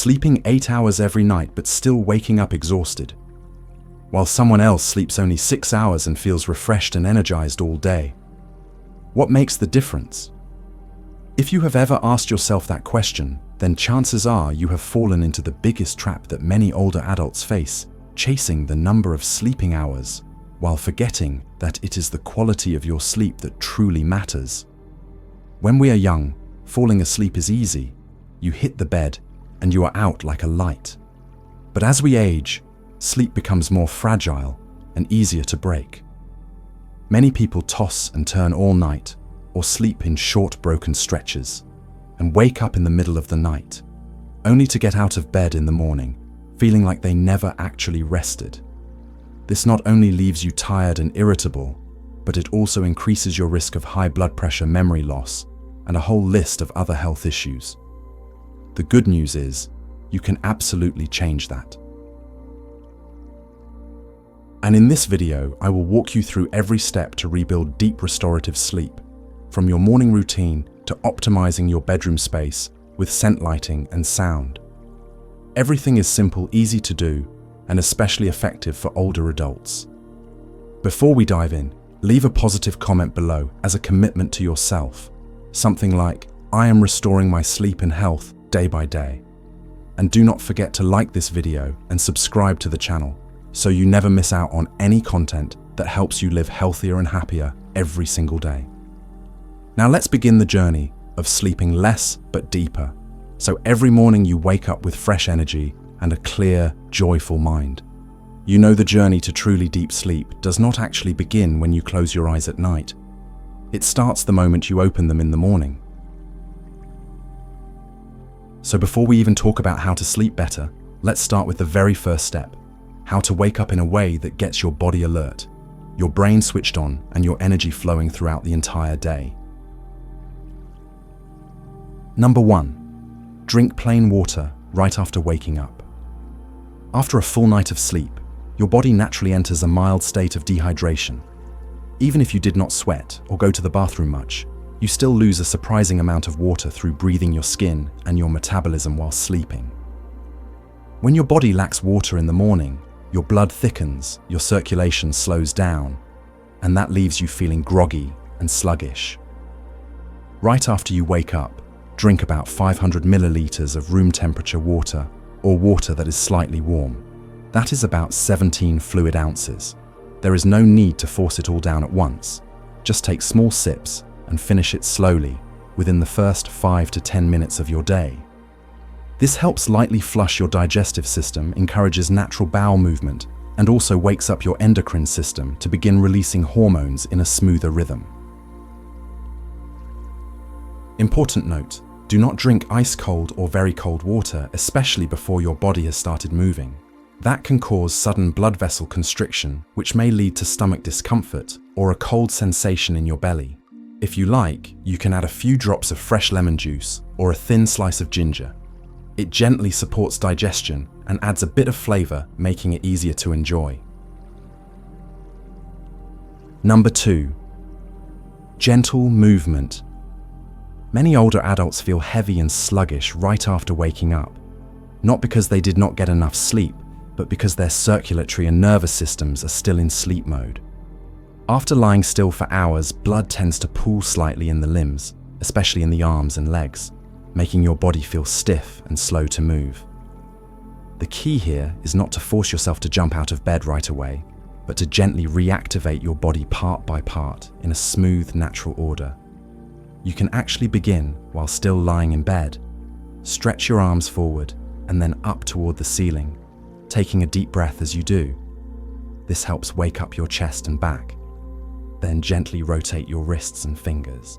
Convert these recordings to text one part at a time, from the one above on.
sleeping 8 hours every night but still waking up exhausted, while someone else sleeps only 6 hours and feels refreshed and energized all day. What makes the difference? If you have ever asked yourself that question, then chances are you have fallen into the biggest trap that many older adults face, chasing the number of sleeping hours, while forgetting that it is the quality of your sleep that truly matters. When we are young, falling asleep is easy. You hit the bed and you are out like a light. But as we age, sleep becomes more fragile and easier to break. Many people toss and turn all night, or sleep in short, broken stretches, and wake up in the middle of the night, only to get out of bed in the morning, feeling like they never actually rested. This not only leaves you tired and irritable, but it also increases your risk of high blood pressure, memory loss, and a whole list of other health issues. The good news is, you can absolutely change that. And in this video, I will walk you through every step to rebuild deep restorative sleep, from your morning routine to optimizing your bedroom space with scent lighting and sound. Everything is simple, easy to do, and especially effective for older adults. Before we dive in, leave a positive comment below as a commitment to yourself. Something like, "I am restoring my sleep and health day by day." And do not forget to like this video and subscribe to the channel so you never miss out on any content that helps you live healthier and happier every single day. Now let's begin the journey of sleeping less but deeper, so every morning you wake up with fresh energy and a clear, joyful mind. You know the journey to truly deep sleep does not actually begin when you close your eyes at night. It starts the moment you open them in the morning. So before we even talk about how to sleep better, let's start with the very first step: how to wake up in a way that gets your body alert, your brain switched on, and your energy flowing throughout the entire day. Number 1. Drink plain water right after waking up. After a full night of sleep, your body naturally enters a mild state of dehydration. Even if you did not sweat or go to the bathroom much, you still lose a surprising amount of water through breathing your skin and your metabolism while sleeping. When your body lacks water in the morning, your blood thickens, your circulation slows down, and that leaves you feeling groggy and sluggish. Right after you wake up, drink about 500 milliliters of room temperature water, or water that is slightly warm. That is about 17 fluid ounces. There is no need to force it all down at once. Just take small sips and finish it slowly within the first 5 to 10 minutes of your day. This helps lightly flush your digestive system, encourages natural bowel movement, and also wakes up your endocrine system to begin releasing hormones in a smoother rhythm. Important note: do not drink ice cold or very cold water, especially before your body has started moving. That can cause sudden blood vessel constriction, which may lead to stomach discomfort or a cold sensation in your belly. If you like, you can add a few drops of fresh lemon juice or a thin slice of ginger. It gently supports digestion and adds a bit of flavor, making it easier to enjoy. Number 2. Gentle movement. Many older adults feel heavy and sluggish right after waking up, not because they did not get enough sleep, but because their circulatory and nervous systems are still in sleep mode. After lying still for hours, blood tends to pool slightly in the limbs, especially in the arms and legs, making your body feel stiff and slow to move. The key here is not to force yourself to jump out of bed right away, but to gently reactivate your body part by part in a smooth, natural order. You can actually begin while still lying in bed. Stretch your arms forward and then up toward the ceiling, taking a deep breath as you do. This helps wake up your chest and back. Then gently rotate your wrists and fingers.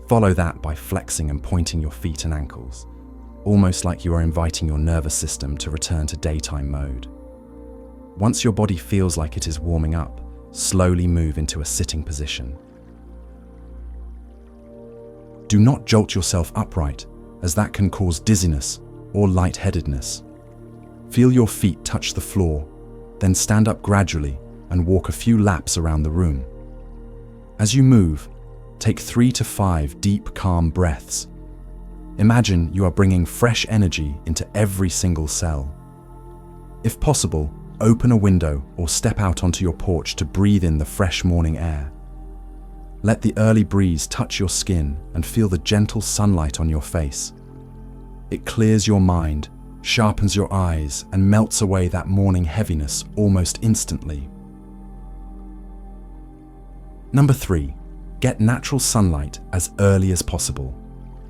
Follow that by flexing and pointing your feet and ankles, almost like you are inviting your nervous system to return to daytime mode. Once your body feels like it is warming up, slowly move into a sitting position. Do not jolt yourself upright, as that can cause dizziness or lightheadedness. Feel your feet touch the floor, then stand up gradually and walk a few laps around the room. As you move, take 3 to 5 deep, calm breaths. Imagine you are bringing fresh energy into every single cell. If possible, open a window or step out onto your porch to breathe in the fresh morning air. Let the early breeze touch your skin and feel the gentle sunlight on your face. It clears your mind, sharpens your eyes, and melts away that morning heaviness almost instantly. Number 3, get natural sunlight as early as possible.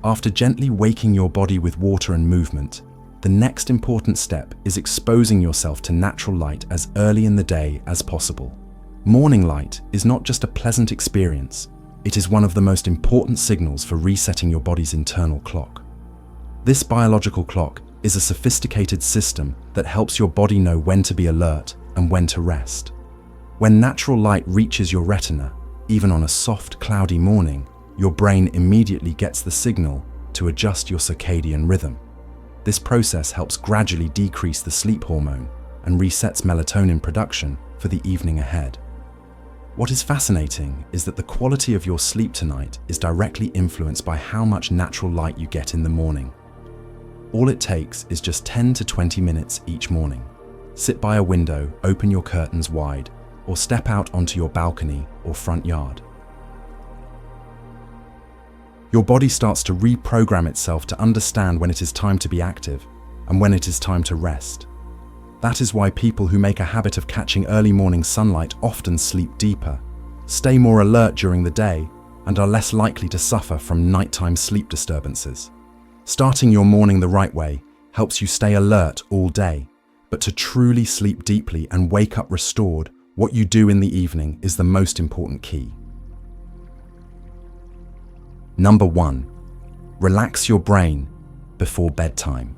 After gently waking your body with water and movement, the next important step is exposing yourself to natural light as early in the day as possible. Morning light is not just a pleasant experience, it is one of the most important signals for resetting your body's internal clock. This biological clock is a sophisticated system that helps your body know when to be alert and when to rest. When natural light reaches your retina, even on a soft, cloudy morning, your brain immediately gets the signal to adjust your circadian rhythm. This process helps gradually decrease the sleep hormone and resets melatonin production for the evening ahead. What is fascinating is that the quality of your sleep tonight is directly influenced by how much natural light you get in the morning. All it takes is just 10 to 20 minutes each morning. Sit by a window, open your curtains wide, or step out onto your balcony or front yard. Your body starts to reprogram itself to understand when it is time to be active and when it is time to rest. That is why people who make a habit of catching early morning sunlight often sleep deeper, stay more alert during the day, and are less likely to suffer from nighttime sleep disturbances. Starting your morning the right way helps you stay alert all day, but to truly sleep deeply and wake up restored, what you do in the evening is the most important key. Number 1, relax your brain before bedtime.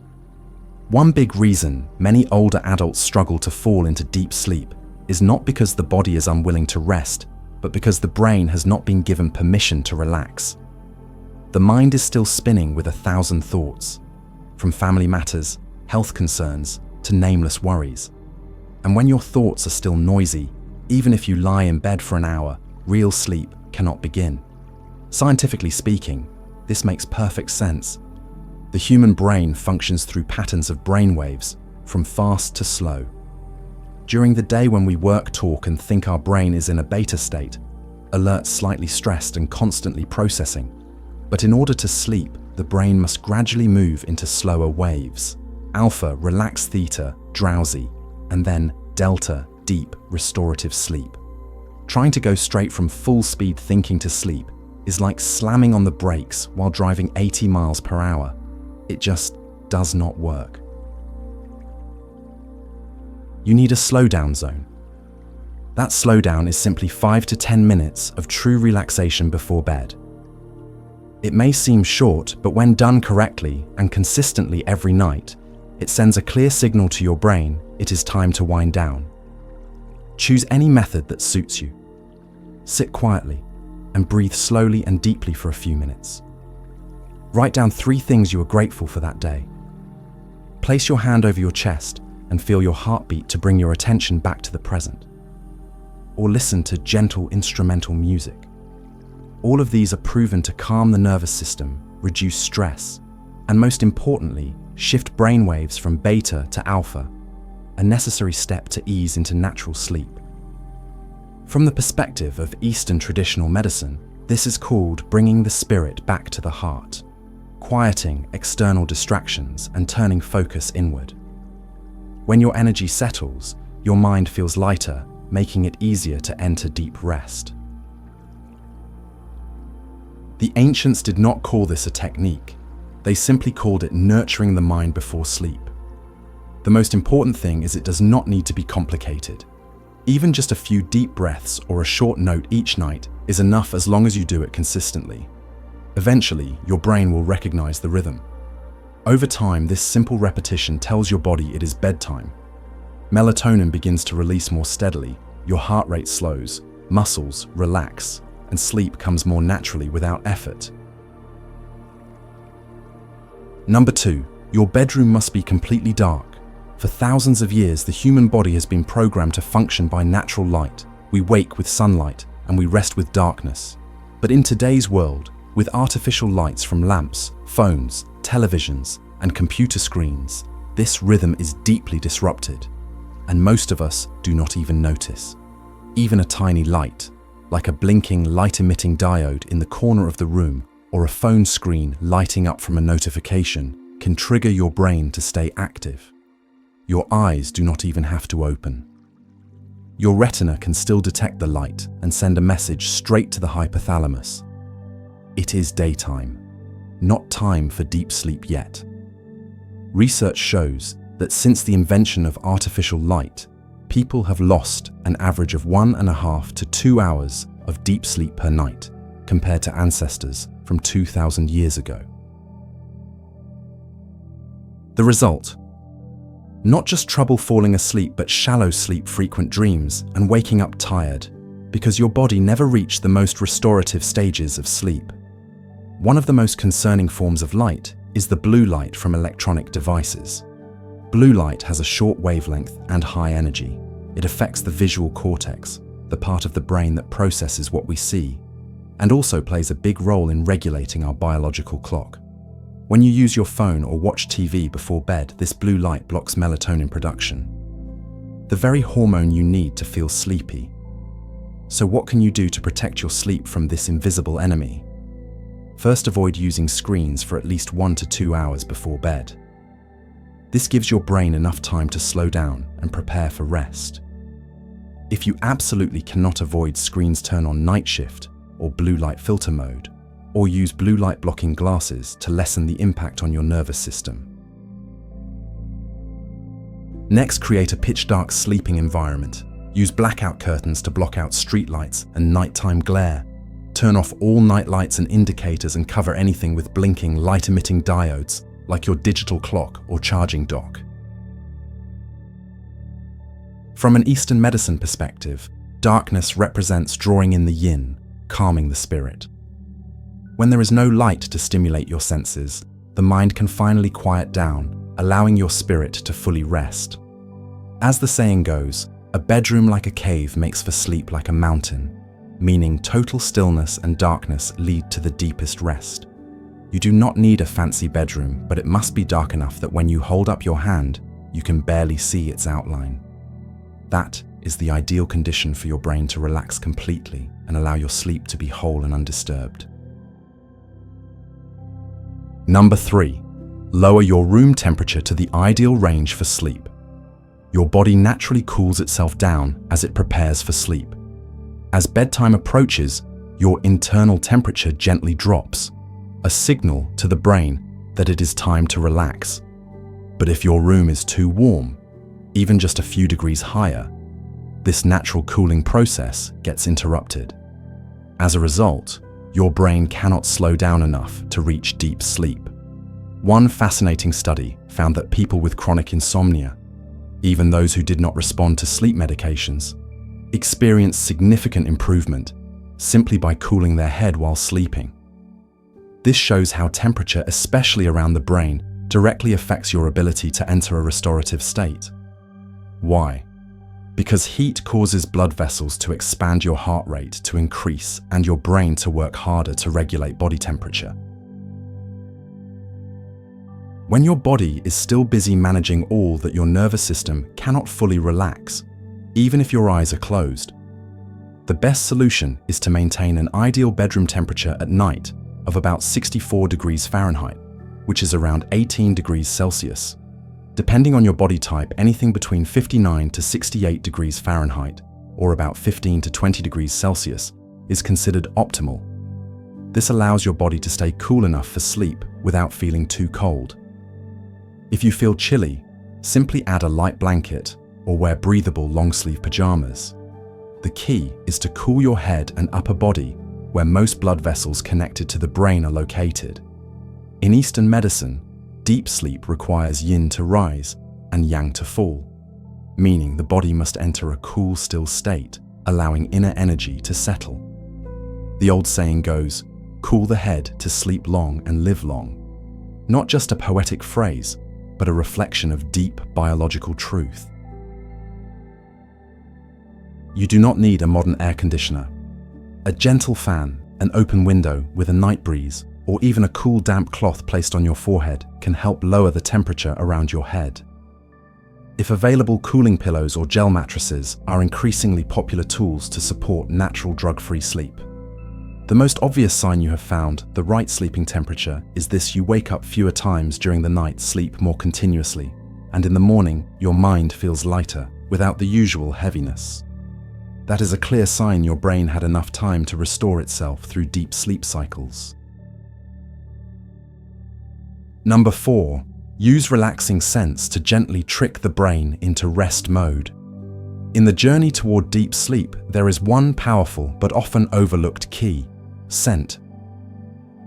One big reason many older adults struggle to fall into deep sleep is not because the body is unwilling to rest, but because the brain has not been given permission to relax. The mind is still spinning with 1,000 thoughts, from family matters, health concerns, to nameless worries. And when your thoughts are still noisy, even if you lie in bed for an hour, real sleep cannot begin. Scientifically speaking, this makes perfect sense. The human brain functions through patterns of brain waves, from fast to slow. During the day when we work, talk, and think, our brain is in a beta state, alert, slightly stressed, and constantly processing. But in order to sleep, the brain must gradually move into slower waves. Alpha, relaxed, theta, drowsy, and then delta, deep, restorative sleep. Trying to go straight from full-speed thinking to sleep is like slamming on the brakes while driving 80 miles per hour. It just does not work. You need a slowdown zone. That slowdown is simply 5 to 10 minutes of true relaxation before bed. It may seem short, but when done correctly and consistently every night, it sends a clear signal to your brain it is time to wind down. Choose any method that suits you. Sit quietly and breathe slowly and deeply for a few minutes. Write down 3 things you are grateful for that day. Place your hand over your chest and feel your heartbeat to bring your attention back to the present. Or listen to gentle instrumental music. All of these are proven to calm the nervous system, reduce stress, and most importantly, shift brainwaves from beta to alpha, a necessary step to ease into natural sleep. From the perspective of Eastern traditional medicine, this is called bringing the spirit back to the heart, quieting external distractions and turning focus inward. When your energy settles, your mind feels lighter, making it easier to enter deep rest. The ancients did not call this a technique. They simply called it nurturing the mind before sleep. The most important thing is it does not need to be complicated. Even just a few deep breaths or a short note each night is enough as long as you do it consistently. Eventually, your brain will recognize the rhythm. Over time, this simple repetition tells your body it is bedtime. Melatonin begins to release more steadily, your heart rate slows, muscles relax, and sleep comes more naturally without effort. Number 2, your bedroom must be completely dark. For thousands of years, the human body has been programmed to function by natural light. We wake with sunlight and we rest with darkness. But in today's world, With artificial lights from lamps, phones, televisions, and computer screens, this rhythm is deeply disrupted, and most of us do not even notice. Even a tiny light, like a blinking light-emitting diode in the corner of the room or a phone screen lighting up from a notification, can trigger your brain to stay active. Your eyes do not even have to open. Your retina can still detect the light and send a message straight to the hypothalamus. It is daytime, not time for deep sleep yet. Research shows that since the invention of artificial light, people have lost an average of 1.5 to 2 hours of deep sleep per night, compared to ancestors from 2,000 years ago. The result? Not just trouble falling asleep, but shallow sleep, frequent dreams, and waking up tired, because your body never reached the most restorative stages of sleep. One of the most concerning forms of light is the blue light from electronic devices. Blue light has a short wavelength and high energy. It affects the visual cortex, the part of the brain that processes what we see, and also plays a big role in regulating our biological clock. When you use your phone or watch TV before bed, this blue light blocks melatonin production, the very hormone you need to feel sleepy. So what can you do to protect your sleep from this invisible enemy? First, avoid using screens for at least 1 to 2 hours before bed. This gives your brain enough time to slow down and prepare for rest. If you absolutely cannot avoid screens, turn on night shift or blue light filter mode, or use blue light blocking glasses to lessen the impact on your nervous system. Next, create a pitch dark sleeping environment. Use blackout curtains to block out street lights and nighttime glare. Turn off all night lights and indicators and cover anything with blinking light-emitting diodes, like your digital clock or charging dock. From an Eastern medicine perspective, darkness represents drawing in the yin, calming the spirit. When there is no light to stimulate your senses, the mind can finally quiet down, allowing your spirit to fully rest. As the saying goes, a bedroom like a cave makes for sleep like a mountain, meaning total stillness and darkness lead to the deepest rest. You do not need a fancy bedroom, but it must be dark enough that when you hold up your hand, you can barely see its outline. That is the ideal condition for your brain to relax completely and allow your sleep to be whole and undisturbed. Number 3. Lower your room temperature to the ideal range for sleep. Your body naturally cools itself down as it prepares for sleep. As bedtime approaches, your internal temperature gently drops, a signal to the brain that it is time to relax. But if your room is too warm, even just a few degrees higher, this natural cooling process gets interrupted. As a result, your brain cannot slow down enough to reach deep sleep. One fascinating study found that people with chronic insomnia, even those who did not respond to sleep medications, experienced significant improvement simply by cooling their head while sleeping. This shows how temperature, especially around the brain, directly affects your ability to enter a restorative state. Why? Because heat causes blood vessels to expand, your heart rate to increase, and your brain to work harder to regulate body temperature. When your body is still busy managing all that, your nervous system cannot fully relax, even if your eyes are closed. The best solution is to maintain an ideal bedroom temperature at night of about 64 degrees Fahrenheit, which is around 18 degrees Celsius. Depending on your body type, anything between 59 to 68 degrees Fahrenheit, or about 15 to 20 degrees Celsius, is considered optimal. This allows your body to stay cool enough for sleep without feeling too cold. If you feel chilly, simply add a light blanket or wear breathable long-sleeve pajamas. The key is to cool your head and upper body, where most blood vessels connected to the brain are located. In Eastern medicine, deep sleep requires yin to rise and yang to fall, meaning the body must enter a cool, still state, allowing inner energy to settle. The old saying goes, "Cool the head to sleep long and live long." Not just a poetic phrase, but a reflection of deep biological truth. You do not need a modern air conditioner. A gentle fan, An open window with a night breeze, or even a cool damp cloth placed on your forehead can help lower the temperature around your head. If available, cooling pillows or gel mattresses are increasingly popular tools to support natural drug-free sleep. The most obvious sign you have found the right sleeping temperature is this: you wake up fewer times during the night, sleep more continuously, and in the morning your mind feels lighter, without the usual heaviness. That is a clear sign your brain had enough time to restore itself through deep sleep cycles. Number 4. Use relaxing scents to gently trick the brain into rest mode. In the journey toward deep sleep, there is one powerful but often overlooked key: scent.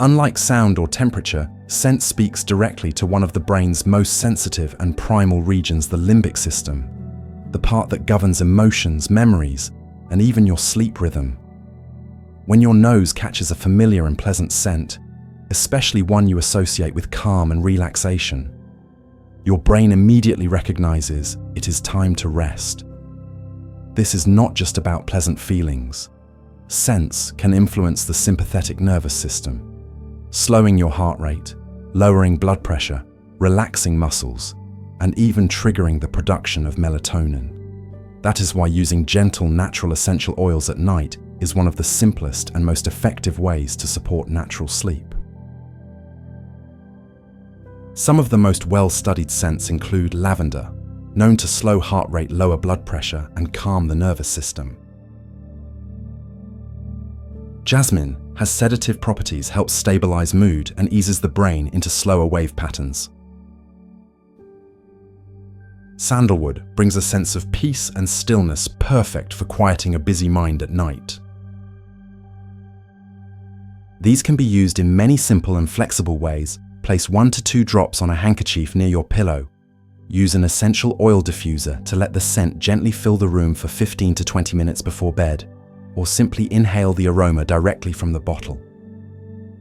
Unlike sound or temperature, scent speaks directly to one of the brain's most sensitive and primal regions, the limbic system, the part that governs emotions, memories, and even your sleep rhythm. When your nose catches a familiar and pleasant scent, especially one you associate with calm and relaxation, your brain immediately recognizes it is time to rest. This is not just about pleasant feelings. Scents can influence the sympathetic nervous system, slowing your heart rate, lowering blood pressure, relaxing muscles, and even triggering the production of melatonin. That is why using gentle, natural essential oils at night is one of the simplest and most effective ways to support natural sleep. Some of the most well-studied scents include lavender, known to slow heart rate, lower blood pressure, and calm the nervous system. Jasmine has sedative properties, helps stabilize mood, and eases the brain into slower wave patterns. Sandalwood brings a sense of peace and stillness, perfect for quieting a busy mind at night. These can be used in many simple and flexible ways. Place 1 to 2 drops on a handkerchief near your pillow. Use an essential oil diffuser to let the scent gently fill the room for 15 to 20 minutes before bed, or simply inhale the aroma directly from the bottle.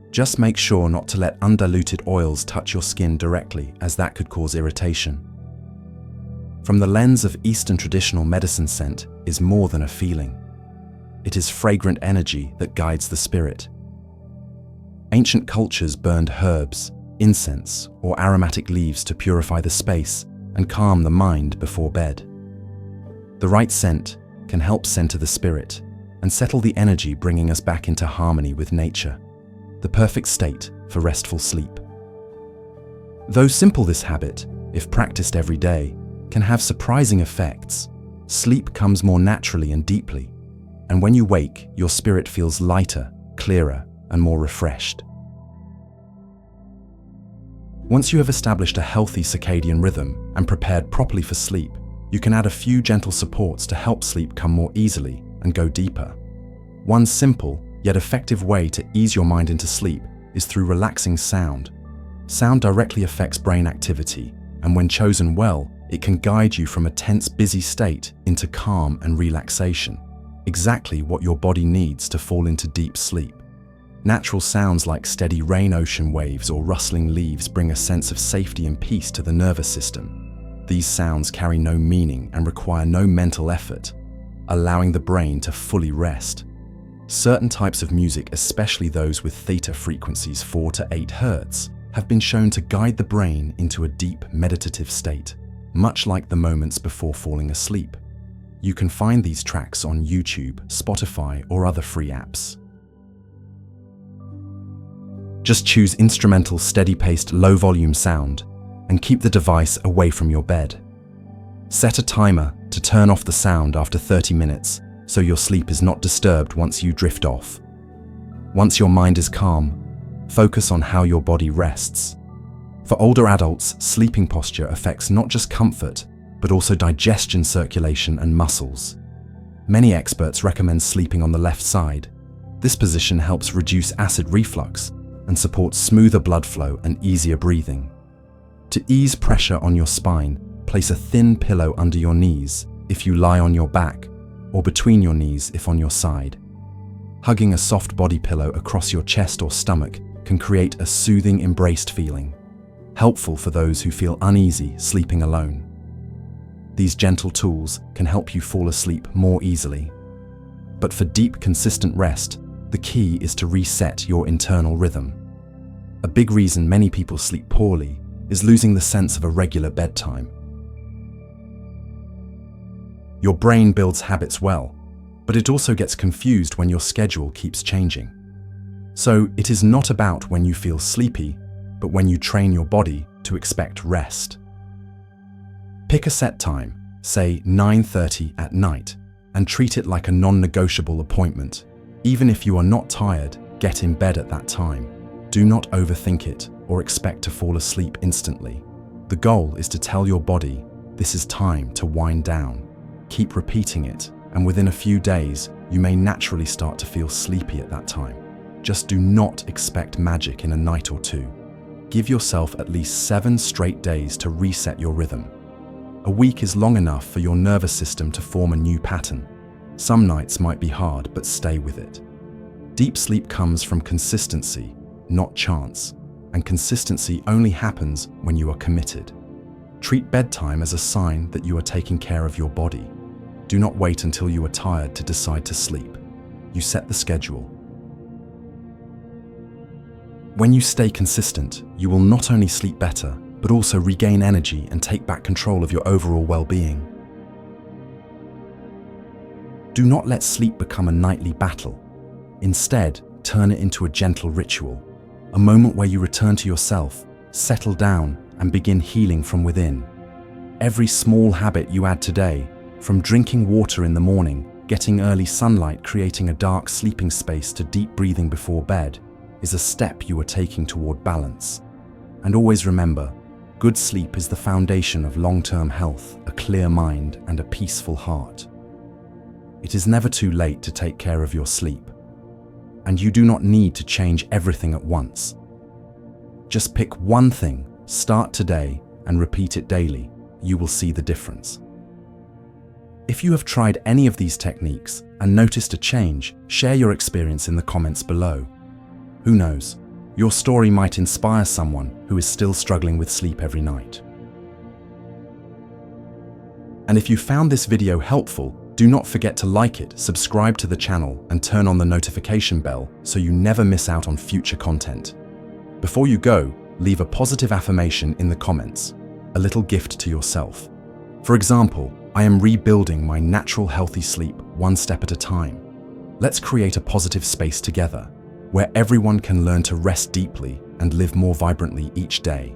Just make sure not to let undiluted oils touch your skin directly, as that could cause irritation. From the lens of Eastern traditional medicine, scent is more than a feeling. It is fragrant energy that guides the spirit. Ancient cultures burned herbs, incense, or aromatic leaves to purify the space and calm the mind before bed. The right scent can help center the spirit and settle the energy, bringing us back into harmony with nature, the perfect state for restful sleep. Though simple, this habit, if practiced every day, can have surprising effects. Sleep comes more naturally and deeply, and when you wake, your spirit feels lighter, clearer, and more refreshed. Once you have established a healthy circadian rhythm and prepared properly for sleep, you can add a few gentle supports to help sleep come more easily and go deeper. One simple yet effective way to ease your mind into sleep is through relaxing sound. Sound directly affects brain activity, and when chosen well, it can guide you from a tense, busy state into calm and relaxation, exactly what your body needs to fall into deep sleep. Natural sounds like steady rain, ocean waves, or rustling leaves bring a sense of safety and peace to the nervous system. These sounds carry no meaning and require no mental effort, allowing the brain to fully rest. Certain types of music, especially those with theta frequencies 4 to 8 Hz, have been shown to guide the brain into a deep meditative state, much like the moments before falling asleep. You can find these tracks on YouTube, Spotify, or other free apps. Just choose instrumental, steady-paced, low-volume sound and keep the device away from your bed. Set a timer to turn off the sound after 30 minutes so your sleep is not disturbed once you drift off. Once your mind is calm, focus on how your body rests. For older adults, sleeping posture affects not just comfort, but also digestion, circulation, and muscles. Many experts recommend sleeping on the left side. This position helps reduce acid reflux and supports smoother blood flow and easier breathing. To ease pressure on your spine, place a thin pillow under your knees if you lie on your back, or between your knees if on your side. Hugging a soft body pillow across your chest or stomach can create a soothing, embraced feeling, helpful for those who feel uneasy sleeping alone. These gentle tools can help you fall asleep more easily. But for deep, consistent rest, The key is to reset your internal rhythm. A big reason many people sleep poorly is losing the sense of a regular bedtime. Your brain builds habits well, but it also gets confused when your schedule keeps changing. So it is not about when you feel sleepy, but when you train your body to expect rest. Pick a set time, say 9:30 at night, and treat it like a non-negotiable appointment. Even if you are not tired, get in bed at that time. Do not overthink it or expect to fall asleep instantly. The goal is to tell your body, this is time to wind down. Keep repeating it, and within a few days, you may naturally start to feel sleepy at that time. Just do not expect magic in a night or two. Give yourself at least 7 straight days to reset your rhythm. A week is long enough for your nervous system to form a new pattern. Some nights might be hard, but stay with it. Deep sleep comes from consistency, not chance, and consistency only happens when you are committed. Treat bedtime as a sign that you are taking care of your body. Do not wait until you are tired to decide to sleep. You set the schedule. When you stay consistent, you will not only sleep better, but also regain energy and take back control of your overall well-being. Do not let sleep become a nightly battle. Instead, turn it into a gentle ritual, a moment where you return to yourself, settle down, and begin healing from within. Every small habit you add today, from drinking water in the morning, getting early sunlight, creating a dark sleeping space, to deep breathing before bed, is a step you are taking toward balance. And always remember, good sleep is the foundation of long-term health, a clear mind, and a peaceful heart. It is never too late to take care of your sleep, and you do not need to change everything at once. Just pick one thing, start today, and repeat it daily. You will see the difference. If you have tried any of these techniques and noticed a change, share your experience in the comments below. Who knows, your story might inspire someone who is still struggling with sleep every night. And if you found this video helpful, do not forget to like it, subscribe to the channel, and turn on the notification bell so you never miss out on future content. Before you go, leave a positive affirmation in the comments, a little gift to yourself. For example, I am rebuilding my natural healthy sleep one step at a time. Let's create a positive space together, where everyone can learn to rest deeply and live more vibrantly each day.